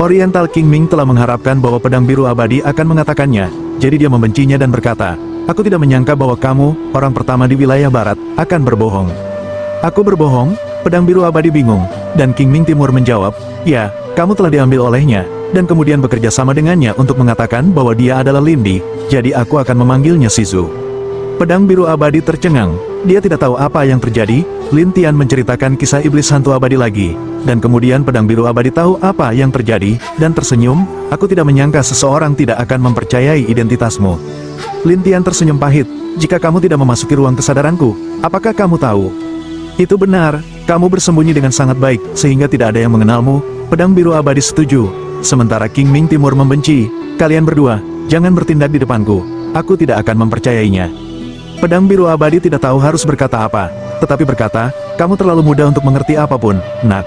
Oriental Kingming telah mengharapkan bahwa pedang biru abadi akan mengatakannya, jadi dia membencinya dan berkata, "Aku tidak menyangka bahwa kamu, orang pertama di wilayah barat, akan berbohong." "Aku berbohong?" Pedang biru abadi bingung, dan Kingming Timur menjawab, "Ya, kamu telah diambil olehnya, dan kemudian bekerja sama dengannya untuk mengatakan bahwa dia adalah Lin Di, jadi aku akan memanggilnya Shizu." Pedang biru abadi tercengang, dia tidak tahu apa yang terjadi. Lin Tian menceritakan kisah iblis hantu abadi lagi, dan kemudian pedang biru abadi tahu apa yang terjadi, dan tersenyum, "Aku tidak menyangka seseorang tidak akan mempercayai identitasmu." Lin Tian tersenyum pahit, "Jika kamu tidak memasuki ruang kesadaranku, apakah kamu tahu?" "Itu benar, kamu bersembunyi dengan sangat baik, sehingga tidak ada yang mengenalmu." Pedang biru abadi setuju, sementara Kingming Timur membenci, "Kalian berdua, jangan bertindak di depanku, aku tidak akan mempercayainya." Pedang biru abadi tidak tahu harus berkata apa, tetapi berkata, "Kamu terlalu muda untuk mengerti apapun, nak.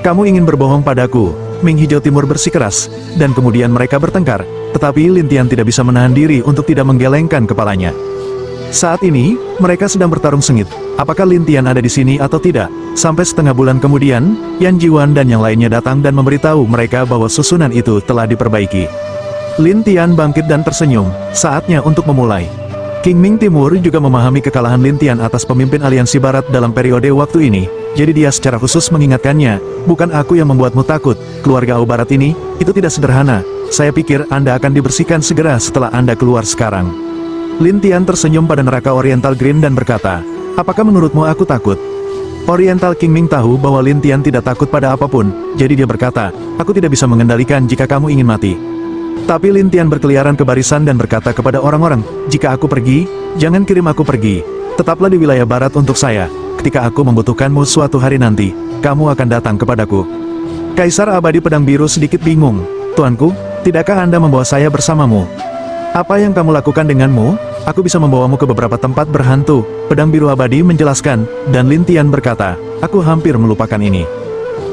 Kamu ingin berbohong padaku." Ming Hijau Timur bersikeras, dan kemudian mereka bertengkar, tetapi Lin Tian tidak bisa menahan diri untuk tidak menggelengkan kepalanya. Saat ini, mereka sedang bertarung sengit, apakah Lin Tian ada di sini atau tidak. Sampai setengah bulan kemudian, Yan Jiwan dan yang lainnya datang dan memberitahu mereka bahwa susunan itu telah diperbaiki. Lin Tian bangkit dan tersenyum, saatnya untuk memulai. Kingming Timur juga memahami kekalahan Lin Tian atas pemimpin aliansi barat dalam periode waktu ini, jadi dia secara khusus mengingatkannya, "Bukan aku yang membuatmu takut, keluarga Au Barat ini, itu tidak sederhana. Saya pikir Anda akan dibersihkan segera setelah Anda keluar sekarang." Lin Tian tersenyum pada neraka Oriental Green dan berkata, "Apakah menurutmu aku takut?" Oriental Kingming tahu bahwa Lin Tian tidak takut pada apapun, jadi dia berkata, "Aku tidak bisa mengendalikan jika kamu ingin mati." Tapi Lin Tian berkeliaran ke barisan dan berkata kepada orang-orang, "Jika aku pergi, jangan kirim aku pergi. Tetaplah di wilayah barat untuk saya. Ketika aku membutuhkanmu suatu hari nanti, kamu akan datang kepadaku." Kaisar Abadi Pedang Biru sedikit bingung. "Tuanku, tidakkah Anda membawa saya bersamamu?" "Apa yang kamu lakukan denganmu? Aku bisa membawamu ke beberapa tempat berhantu." Pedang Biru Abadi menjelaskan, dan Lin Tian berkata, "Aku hampir melupakan ini.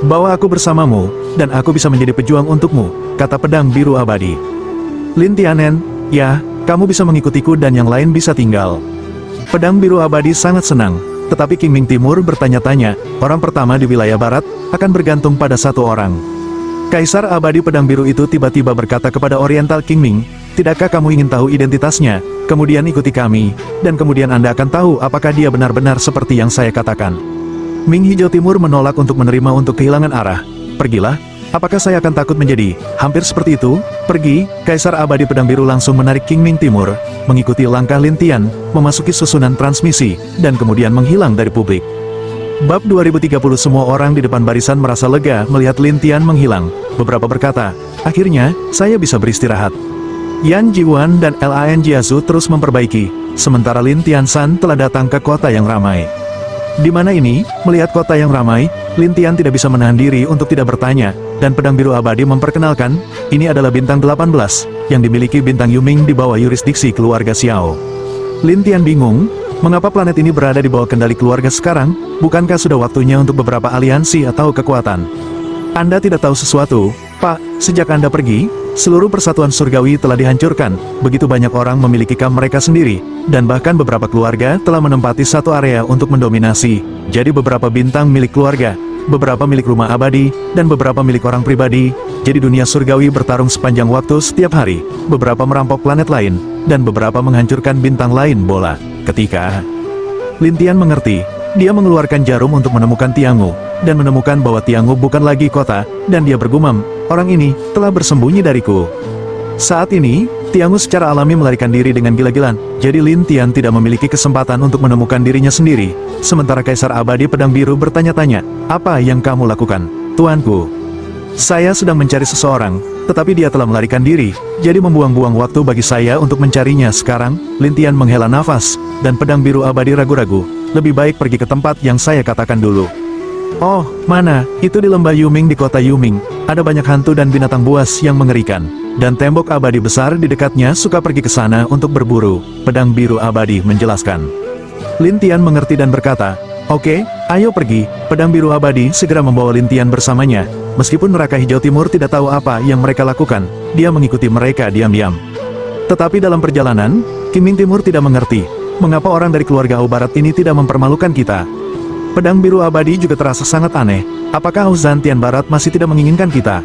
Bawa aku bersamamu, dan aku bisa menjadi pejuang untukmu," kata Pedang Biru Abadi. Lin Tianen, "Ya, kamu bisa mengikutiku dan yang lain bisa tinggal." Pedang Biru Abadi sangat senang, tetapi Kingming Timur bertanya-tanya, orang pertama di wilayah barat, akan bergantung pada satu orang. Kaisar Abadi Pedang Biru itu tiba-tiba berkata kepada Oriental Kingming, "Tidakkah kamu ingin tahu identitasnya? Kemudian ikuti kami, dan kemudian Anda akan tahu apakah dia benar-benar seperti yang saya katakan." Ming Hijau Timur menolak untuk menerima untuk kehilangan arah. "Pergilah. Apakah saya akan takut menjadi hampir seperti itu? Pergi." Kaisar Abadi Pedang Biru langsung menarik Kingming Timur, mengikuti langkah Lin Tian, memasuki susunan transmisi, dan kemudian menghilang dari publik. Bab 2030. Semua orang di depan barisan merasa lega melihat Lin Tian menghilang. Beberapa berkata, "Akhirnya, saya bisa beristirahat." Yan Jiwan dan Lan Jiazu terus memperbaiki, sementara Lin Tian San telah datang ke kota yang ramai. Di mana ini, melihat kota yang ramai, Lin Tian tidak bisa menahan diri untuk tidak bertanya, dan Pedang Biru Abadi memperkenalkan, ini adalah bintang 18, yang dimiliki bintang Yuming di bawah yurisdiksi keluarga Xiao. Lin Tian bingung, mengapa planet ini berada di bawah kendali keluarga sekarang? Bukankah sudah waktunya untuk beberapa aliansi atau kekuatan? "Anda tidak tahu sesuatu, Pak, sejak Anda pergi, seluruh persatuan surgawi telah dihancurkan, begitu banyak orang memiliki kamp mereka sendiri, dan bahkan beberapa keluarga telah menempati satu area untuk mendominasi, jadi beberapa bintang milik keluarga beberapa milik rumah abadi, dan beberapa milik orang pribadi. Jadi dunia surgawi bertarung sepanjang waktu setiap hari, beberapa merampok planet lain, dan beberapa menghancurkan bintang lain bola. Ketika Lin Tian mengerti, dia mengeluarkan jarum untuk menemukan Tiangu, dan menemukan bahwa Tiangu bukan lagi kota, dan dia bergumam, orang ini telah bersembunyi dariku. Saat ini, Tiangu secara alami melarikan diri dengan gila-gilaan, jadi Lin Tian tidak memiliki kesempatan untuk menemukan dirinya sendiri. Sementara Kaisar Abadi Pedang Biru bertanya-tanya, apa yang kamu lakukan, tuanku? Saya sedang mencari seseorang, tetapi dia telah melarikan diri, jadi membuang-buang waktu bagi saya untuk mencarinya sekarang. Lin Tian menghela nafas, dan Pedang Biru Abadi ragu-ragu, lebih baik pergi ke tempat yang saya katakan dulu. Oh, mana? Itu di lembah Yuming di kota Yuming, ada banyak hantu dan binatang buas yang mengerikan. Dan tembok abadi besar di dekatnya suka pergi ke sana untuk berburu, Pedang Biru Abadi menjelaskan. Lin Tian mengerti dan berkata, oke, ayo pergi. Pedang Biru Abadi segera membawa Lin Tian bersamanya. Meskipun neraka hijau timur tidak tahu apa yang mereka lakukan, dia mengikuti mereka diam-diam. Tetapi dalam perjalanan, Qingming Timur tidak mengerti, mengapa orang dari keluarga Hao Barat ini tidak mempermalukan kita. Pedang Biru Abadi juga terasa sangat aneh, apakah Zhan Tian Barat masih tidak menginginkan kita?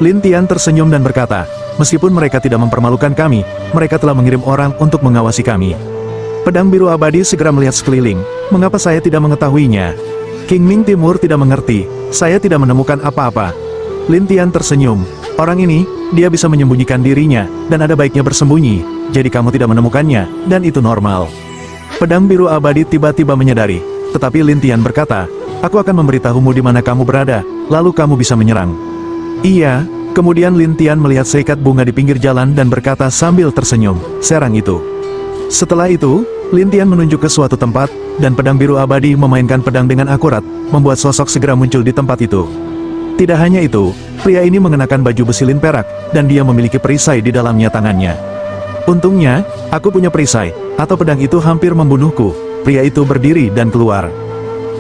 Lin Tian tersenyum dan berkata, meskipun mereka tidak mempermalukan kami, mereka telah mengirim orang untuk mengawasi kami. Pedang Biru Abadi segera melihat sekeliling, mengapa saya tidak mengetahuinya? Qingming Timur tidak mengerti, saya tidak menemukan apa-apa. Lin Tian tersenyum, orang ini, dia bisa menyembunyikan dirinya, dan ada baiknya bersembunyi, jadi kamu tidak menemukannya, dan itu normal. Pedang Biru Abadi tiba-tiba menyadari, tetapi Lin Tian berkata, aku akan memberitahumu di mana kamu berada, lalu kamu bisa menyerang. Iya, kemudian Lin Tian melihat seikat bunga di pinggir jalan dan berkata sambil tersenyum, serang itu. Setelah itu, Lin Tian menunjuk ke suatu tempat, dan Pedang Biru Abadi memainkan pedang dengan akurat, membuat sosok segera muncul di tempat itu. Tidak hanya itu, pria ini mengenakan baju besi lin perak, dan dia memiliki perisai di dalamnya tangannya. Untungnya, aku punya perisai, atau pedang itu hampir membunuhku. Pria itu berdiri dan keluar.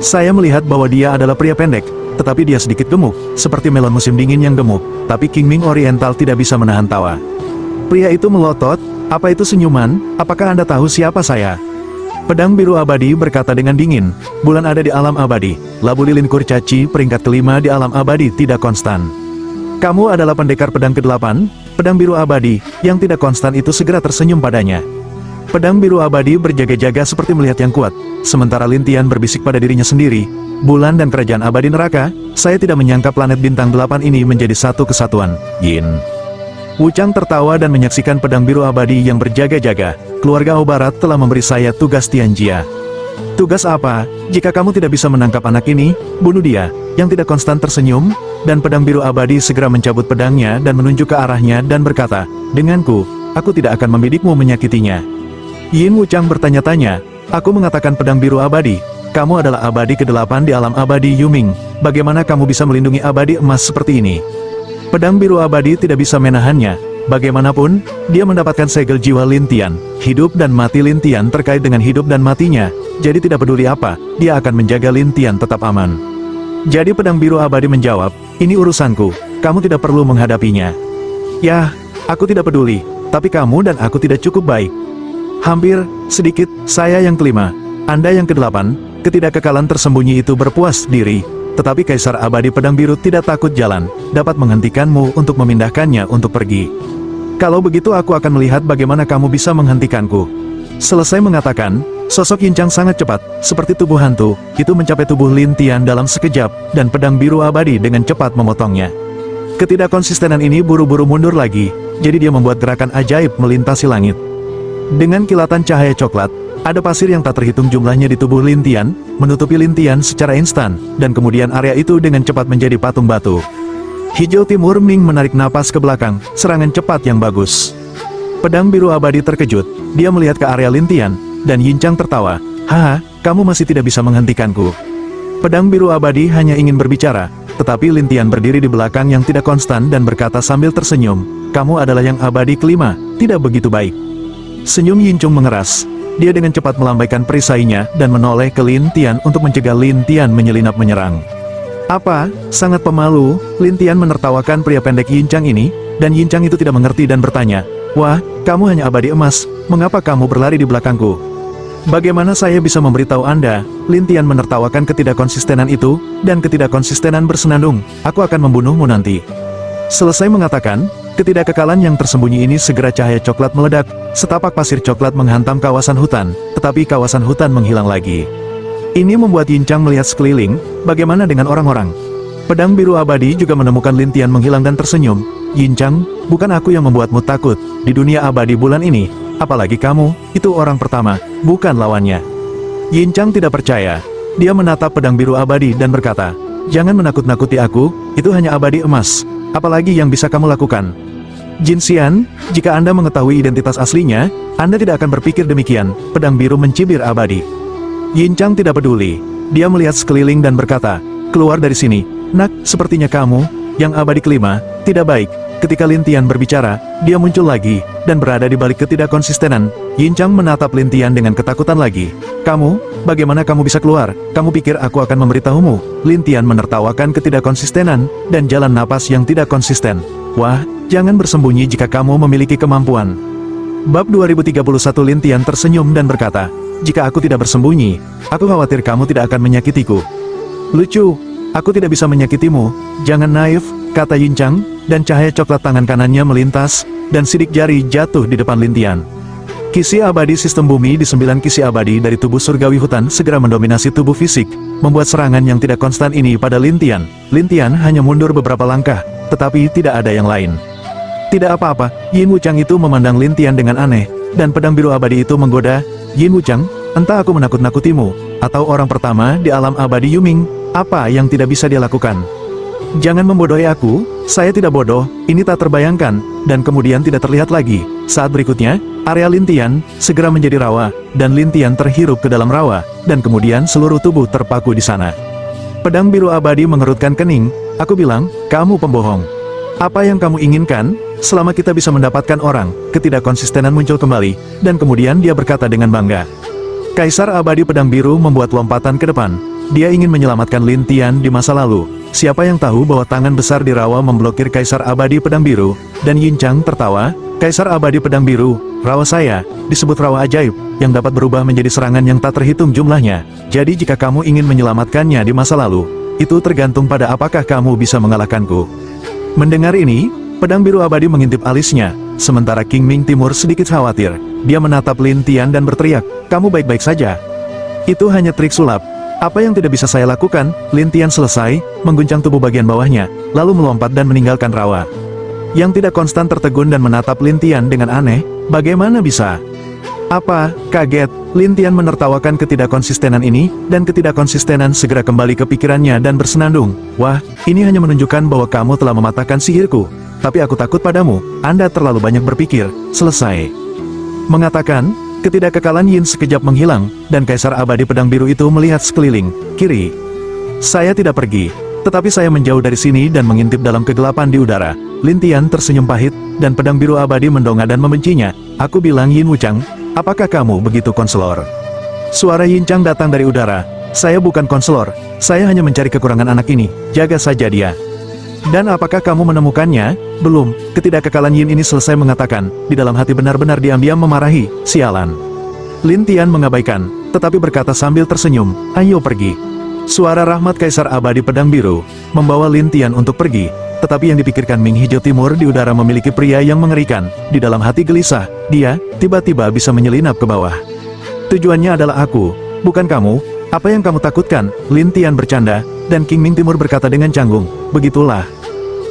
Saya melihat bahwa dia adalah pria pendek, tetapi dia sedikit gemuk, seperti melon musim dingin yang gemuk, tapi Qingming Oriental tidak bisa menahan tawa. Pria itu melotot, apa itu senyuman, apakah Anda tahu siapa saya? Pedang Biru Abadi berkata dengan dingin, bulan ada di alam abadi, labu lilin kurcaci peringkat kelima di alam abadi tidak konstan. Kamu adalah pendekar pedang ke-8, Pedang Biru Abadi, yang tidak konstan itu segera tersenyum padanya. Pedang Biru Abadi berjaga-jaga seperti melihat yang kuat, sementara Lin Tian berbisik pada dirinya sendiri, bulan dan kerajaan abadi neraka, saya tidak menyangka planet bintang 8 ini menjadi satu kesatuan, Yin. Wuchang tertawa dan menyaksikan Pedang Biru Abadi yang berjaga-jaga. Keluarga Hao Barat telah memberi saya tugas Tianjia. Tugas apa? Jika kamu tidak bisa menangkap anak ini, bunuh dia. Yang tidak konstan tersenyum, dan Pedang Biru Abadi segera mencabut pedangnya dan menunjuk ke arahnya dan berkata, denganku, aku tidak akan membidikmu menyakitinya. Yin Wuchang bertanya-tanya, aku mengatakan Pedang Biru Abadi, kamu adalah abadi ke-8 di alam abadi Yuming, bagaimana kamu bisa melindungi abadi emas seperti ini? Pedang Biru Abadi tidak bisa menahannya, bagaimanapun, dia mendapatkan segel jiwa Lin Tian, hidup dan mati Lin Tian terkait dengan hidup dan matinya, jadi tidak peduli apa, dia akan menjaga Lin Tian tetap aman. Jadi Pedang Biru Abadi menjawab, ini urusanku, kamu tidak perlu menghadapinya. Yah, aku tidak peduli, tapi kamu dan aku tidak cukup baik. Hampir, sedikit, saya yang kelima, Anda yang ke-8, ketidakkekalan tersembunyi itu berpuas diri, tetapi Kaisar Abadi Pedang Biru tidak takut jalan, dapat menghentikanmu untuk memindahkannya untuk pergi. Kalau begitu aku akan melihat bagaimana kamu bisa menghentikanku. Selesai mengatakan, sosok Yincang sangat cepat, seperti tubuh hantu, itu mencapai tubuh Lin Tian dalam sekejap, dan Pedang Biru Abadi dengan cepat memotongnya. Ketidakkonsistenan ini buru-buru mundur lagi, jadi dia membuat gerakan ajaib melintasi langit. Dengan kilatan cahaya coklat, ada pasir yang tak terhitung jumlahnya di tubuh Lin Tian, menutupi Lin Tian secara instan, dan kemudian area itu dengan cepat menjadi patung batu. Hijau Timur Ming menarik napas ke belakang, serangan cepat yang bagus. Pedang Biru Abadi terkejut, dia melihat ke area Lin Tian, dan Yincang tertawa, haha, kamu masih tidak bisa menghentikanku. Pedang Biru Abadi hanya ingin berbicara, tetapi Lin Tian berdiri di belakang yang tidak konstan dan berkata sambil tersenyum, kamu adalah yang abadi kelima, tidak begitu baik. Senyum Yincung mengeras. Dia dengan cepat melambaikan perisainya dan menoleh ke Lin Tian untuk mencegah Lin Tian menyelinap menyerang. Apa? Sangat pemalu, Lin Tian menertawakan pria pendek Yincang ini, dan Yincang itu tidak mengerti dan bertanya, wah, kamu hanya abadi emas, mengapa kamu berlari di belakangku? Bagaimana saya bisa memberitahu Anda? Lin Tian menertawakan ketidakkonsistenan itu, dan ketidakkonsistenan bersenandung. Aku akan membunuhmu nanti. Selesai mengatakan, ketidakkekalan yang tersembunyi ini segera cahaya coklat meledak, setapak pasir coklat menghantam kawasan hutan, tetapi kawasan hutan menghilang lagi. Ini membuat Yin Chang melihat sekeliling, bagaimana dengan orang-orang? Pedang biru abadi juga menemukan Lin Tian menghilang dan tersenyum. Yin Chang, bukan aku yang membuatmu takut, di dunia abadi bulan ini. Apalagi kamu, itu orang pertama, bukan lawannya. Yin Chang tidak percaya. Dia menatap pedang biru abadi dan berkata, jangan menakut-nakuti aku, itu hanya abadi emas. Apalagi yang bisa kamu lakukan? Jin Xian, jika Anda mengetahui identitas aslinya, Anda tidak akan berpikir demikian. Pedang biru mencibir abadi. Yin Chang tidak peduli. Dia melihat sekeliling dan berkata, keluar dari sini. Nak, sepertinya kamu, yang abadi kelima, tidak baik. Ketika Lin Tian berbicara, dia muncul lagi, dan berada di balik ketidakkonsistenan. Yin Chang menatap Lin Tian dengan ketakutan lagi. Kamu, bagaimana kamu bisa keluar? Kamu pikir aku akan memberitahumu? Lin Tian menertawakan ketidakkonsistenan, dan jalan napas yang tidak konsisten. Wah, jangan bersembunyi jika kamu memiliki kemampuan. Bab 2031 Lin Tian tersenyum dan berkata, jika aku tidak bersembunyi, aku khawatir kamu tidak akan menyakitiku. Lucu, aku tidak bisa menyakitimu, jangan naif, kata Yin Chang, dan cahaya coklat tangan kanannya melintas, dan sidik jari jatuh di depan Lin Tian. Kisi abadi sistem bumi di 9 kisi abadi dari tubuh surgawi hutan segera mendominasi tubuh fisik, membuat serangan yang tidak konstan ini pada Lin Tian. Lin Tian hanya mundur beberapa langkah, tetapi tidak ada yang lain. Tidak apa-apa, Yin Wuchang itu memandang Lin Tian dengan aneh, dan pedang biru abadi itu menggoda, Yin Wuchang, entah aku menakut-nakutimu, atau orang pertama di alam abadi Yuming, apa yang tidak bisa dia lakukan? Jangan membodohi aku, saya tidak bodoh, ini tak terbayangkan, dan kemudian tidak terlihat lagi. Saat berikutnya, area Lin Tian segera menjadi rawa, dan Lin Tian terhirup ke dalam rawa, dan kemudian seluruh tubuh terpaku di sana. Pedang biru abadi mengerutkan kening, aku bilang, kamu pembohong. Apa yang kamu inginkan? Selama kita bisa mendapatkan orang, ketidakkonsistenan muncul kembali, dan kemudian dia berkata dengan bangga. Kaisar abadi pedang biru membuat lompatan ke depan. Dia ingin menyelamatkan Lin Tian di masa lalu. Siapa yang tahu bahwa tangan besar di rawa memblokir Kaisar abadi pedang biru, dan Yin Chang tertawa, Kaisar abadi pedang biru, rawa saya, disebut rawa ajaib, yang dapat berubah menjadi serangan yang tak terhitung jumlahnya. Jadi jika kamu ingin menyelamatkannya di masa lalu, itu tergantung pada apakah kamu bisa mengalahkanku. Mendengar ini, pedang biru abadi mengintip alisnya, sementara King Ming Timur sedikit khawatir. Dia menatap Lin Tian dan berteriak, kamu baik-baik saja? Itu hanya trik sulap. Apa yang tidak bisa saya lakukan? Lin Tian selesai, mengguncang tubuh bagian bawahnya, lalu melompat dan meninggalkan rawa. Yang tidak konstan tertegun dan menatap Lin Tian dengan aneh, bagaimana bisa? Apa? Kaget, Lin Tian menertawakan ketidakkonsistenan ini, dan ketidakkonsistenan segera kembali ke pikirannya dan bersenandung. Wah, ini hanya menunjukkan bahwa kamu telah mematahkan sihirku. Tapi aku takut padamu, Anda terlalu banyak berpikir. Selesai. Mengatakan, ketidakkekalan Yin sekejap menghilang, dan Kaisar abadi pedang biru itu melihat sekeliling, kiri. Saya tidak pergi, tetapi saya menjauh dari sini dan mengintip dalam kegelapan di udara. Lin Tian tersenyum pahit, dan pedang biru abadi mendongak dan membencinya. Aku bilang Yin Wuchang, apakah kamu begitu konselor? Suara Yin Chang datang dari udara. Saya bukan konselor, saya hanya mencari kekurangan anak ini, jaga saja dia. Dan apakah kamu menemukannya? Belum. Ketidakkekalan Yin ini selesai mengatakan, di dalam hati benar-benar diam-diam memarahi, sialan. Lin Tian mengabaikan, tetapi berkata sambil tersenyum, ayo pergi. Suara rahmat Kaisar abadi pedang biru, membawa Lin Tian untuk pergi, tetapi yang dipikirkan Ming Hijau Timur di udara memiliki pria yang mengerikan, di dalam hati gelisah, dia, tiba-tiba bisa menyelinap ke bawah. Tujuannya adalah aku, bukan kamu. Apa yang kamu takutkan? Lin Tian bercanda, dan King Ming Timur berkata dengan canggung, begitulah.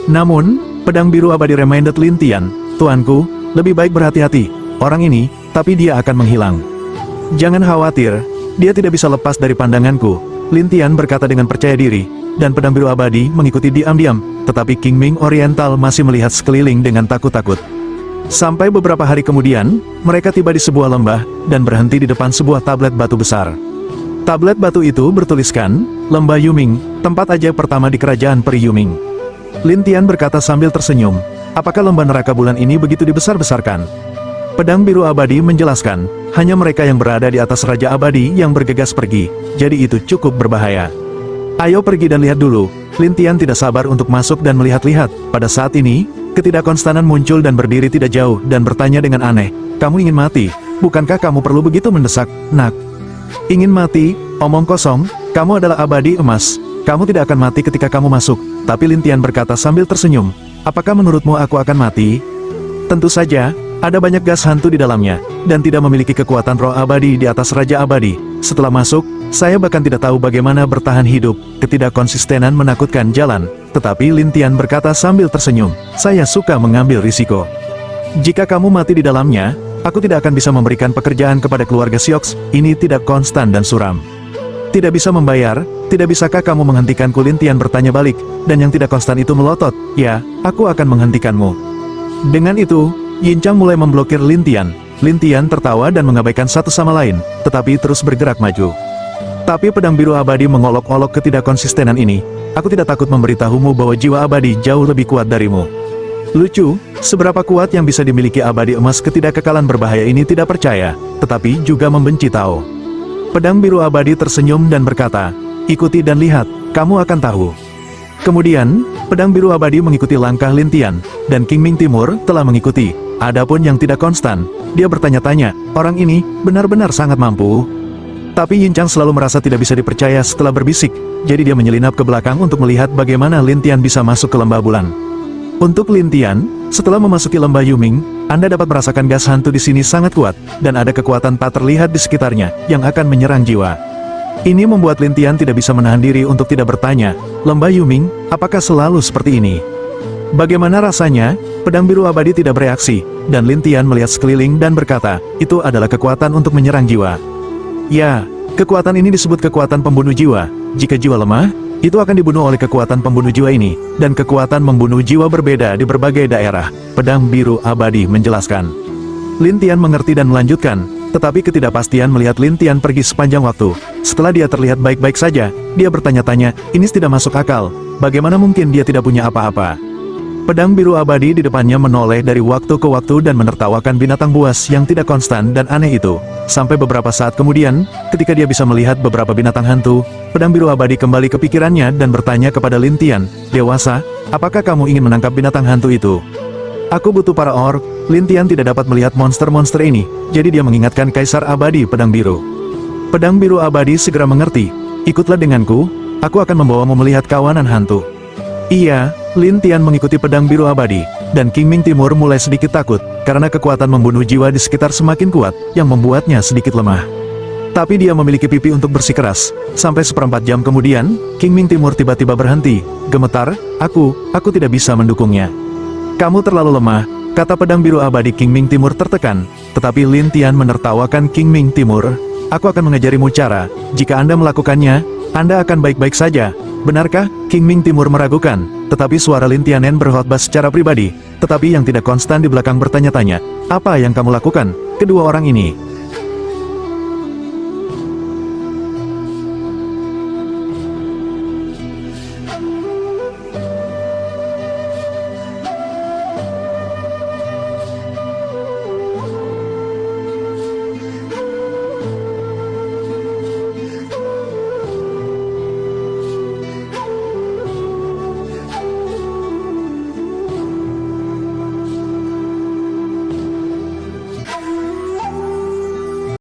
Namun, pedang biru abadi reminded Lin Tian, tuanku, lebih baik berhati-hati, orang ini, tapi dia akan menghilang. Jangan khawatir, dia tidak bisa lepas dari pandanganku. Lin Tian berkata dengan percaya diri, dan pedang biru abadi mengikuti diam-diam, tetapi King Ming Oriental masih melihat sekeliling dengan takut-takut. Sampai beberapa hari kemudian, mereka tiba di sebuah lembah, dan berhenti di depan sebuah tablet batu besar. Tablet batu itu bertuliskan, Lembah Yuming, tempat ajaib pertama di kerajaan peri Yuming. Lin Tian berkata sambil tersenyum, apakah lembah neraka bulan ini begitu dibesar-besarkan? Pedang biru abadi menjelaskan, hanya mereka yang berada di atas Raja Abadi yang bergegas pergi, jadi itu cukup berbahaya. Ayo pergi dan lihat dulu. Lin Tian tidak sabar untuk masuk dan melihat-lihat. Pada saat ini, ketidakkonstanan muncul dan berdiri tidak jauh dan bertanya dengan aneh, kamu ingin mati? bukankah kamu perlu begitu mendesak, nak? Ingin mati? Omong kosong, kamu adalah abadi emas. Kamu tidak akan mati ketika kamu masuk. Tapi Lin Tian berkata sambil tersenyum, apakah menurutmu aku akan mati? Tentu saja, ada banyak gas hantu di dalamnya, dan tidak memiliki kekuatan roh abadi di atas Raja Abadi. Setelah masuk, saya bahkan tidak tahu bagaimana bertahan hidup. Ketidakkonsistenan menakutkan jalan. Tetapi Lin Tian berkata sambil tersenyum, saya suka mengambil risiko. Jika kamu mati di dalamnya, aku tidak akan bisa memberikan pekerjaan kepada keluarga Siox. Ini tidak konstan dan suram. Tidak bisa membayar, tidak bisakah kamu menghentikanku? Lin Tian bertanya balik, dan yang tidak konstan itu melotot, ya, aku akan menghentikanmu. Dengan itu, Yin Chang mulai memblokir Lin Tian. Lin Tian tertawa dan mengabaikan satu sama lain, tetapi terus bergerak maju. Tapi pedang biru abadi mengolok-olok ketidakkonsistenan ini. Aku tidak takut memberitahumu bahwa jiwa abadi jauh lebih kuat darimu. Lucu, seberapa kuat yang bisa dimiliki abadi emas? Ketidakkekalan berbahaya ini tidak percaya, tetapi juga membenci Tao. Pedang biru abadi tersenyum dan berkata, ikuti dan lihat, kamu akan tahu. Kemudian, pedang biru abadi mengikuti langkah Lin Tian, dan King Ming Timur telah mengikuti. Adapun yang tidak konstan, dia bertanya-tanya, orang ini benar-benar sangat mampu. Tapi Yin Chang selalu merasa tidak bisa dipercaya setelah berbisik, jadi dia menyelinap ke belakang untuk melihat bagaimana Lin Tian bisa masuk ke lembah bulan. Untuk Lin Tian, setelah memasuki lembah Yuming, Anda dapat merasakan gas hantu di sini sangat kuat, dan ada kekuatan tak terlihat di sekitarnya, yang akan menyerang jiwa. Ini membuat Lin Tian tidak bisa menahan diri untuk tidak bertanya, lembah Yuming, apakah selalu seperti ini? Bagaimana rasanya? Pedang biru abadi tidak bereaksi, dan Lin Tian melihat sekeliling dan berkata, itu adalah kekuatan untuk menyerang jiwa. Ya, kekuatan ini disebut kekuatan pembunuh jiwa. Jika jiwa lemah, itu akan dibunuh oleh kekuatan pembunuh jiwa ini, dan kekuatan membunuh jiwa berbeda di berbagai daerah. Pedang biru abadi menjelaskan. Lin Tian mengerti dan melanjutkan, tetapi ketidakpastian melihat Lin Tian pergi sepanjang waktu. Setelah dia terlihat baik-baik saja, dia bertanya-tanya, ini tidak masuk akal, bagaimana mungkin dia tidak punya apa-apa? Pedang biru abadi di depannya menoleh dari waktu ke waktu dan menertawakan binatang buas yang tidak konstan dan aneh itu. Sampai beberapa saat kemudian, ketika dia bisa melihat beberapa binatang hantu, pedang biru abadi kembali ke pikirannya dan bertanya kepada Lin Tian, Dewasa, apakah kamu ingin menangkap binatang hantu itu? Aku butuh para orc. Lin Tian tidak dapat melihat monster-monster ini, jadi dia mengingatkan Kaisar Abadi Pedang Biru. Pedang biru abadi segera mengerti, ikutlah denganku, aku akan membawamu melihat kawanan hantu. Iya, Lin Tian mengikuti pedang biru abadi, dan King Ming Timur mulai sedikit takut, karena kekuatan membunuh jiwa di sekitar semakin kuat, yang membuatnya sedikit lemah. Tapi dia memiliki pipi untuk bersikeras. Sampai seperempat jam kemudian, King Ming Timur tiba-tiba berhenti, gemetar, aku tidak bisa mendukungnya. Kamu terlalu lemah, kata pedang biru abadi. King Ming Timur tertekan, tetapi Lin Tian menertawakan King Ming Timur, aku akan mengajarimu cara, jika Anda melakukannya, Anda akan baik-baik saja. Benarkah? King Ming Timur meragukan, tetapi suara Lin Tianen berkhotbah secara pribadi, tetapi yang tidak konstan di belakang bertanya-tanya, apa yang kamu lakukan? Kedua orang ini